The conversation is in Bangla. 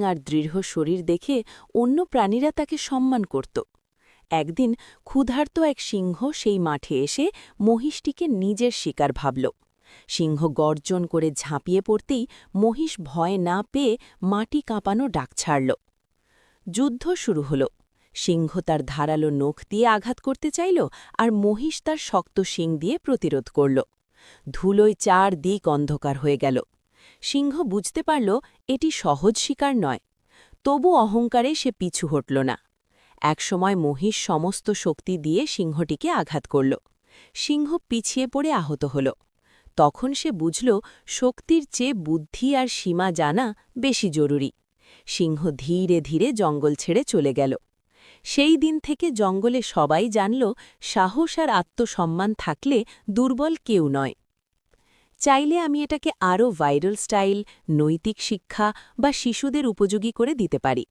আর দৃঢ় শরীর দেখে অন্য প্রাণীরা তাকে সম্মান করত। একদিন ক্ষুধার্ত এক সিংহ সেই মাঠে এসে মহিষটিকে নিজের শিকার ভাবল। সিংহ গর্জন করে ঝাঁপিয়ে পড়তেই মহিষ ভয় না পেয়ে মাটি কাঁপানো ডাক ছাড়ল। যুদ্ধ শুরু হল। সিংহ তার ধারালো নখ দিয়ে আঘাত করতে চাইল, আর মহিষ তার শক্ত শিং দিয়ে প্রতিরোধ করল। ধুলোয় চারদিক অন্ধকার হয়ে গেল। সিংহ বুঝতে পারল এটি সহজ শিকার নয়। তবু অহংকারে সে পিছু হটল না। একসময় মহিষ সমস্ত শক্তি দিয়ে সিংহটিকে আঘাত করল। সিংহ পিছিয়ে পড়ে আহত হল। তখন সে বুঝল শক্তির চেয়ে বুদ্ধি আর সীমা জানা বেশি জরুরি। সিংহ ধীরে ধীরে জঙ্গল ছেড়ে চলে গেল। সেই দিন থেকে জঙ্গলে সবাই জানল সাহস আর আত্মসম্মান থাকলে দুর্বল কেউ নয়। চাইলে আমি এটাকে আরও ভাইরাল স্টাইল, নৈতিক শিক্ষা বা শিশুদের উপযোগী করে দিতে পারি।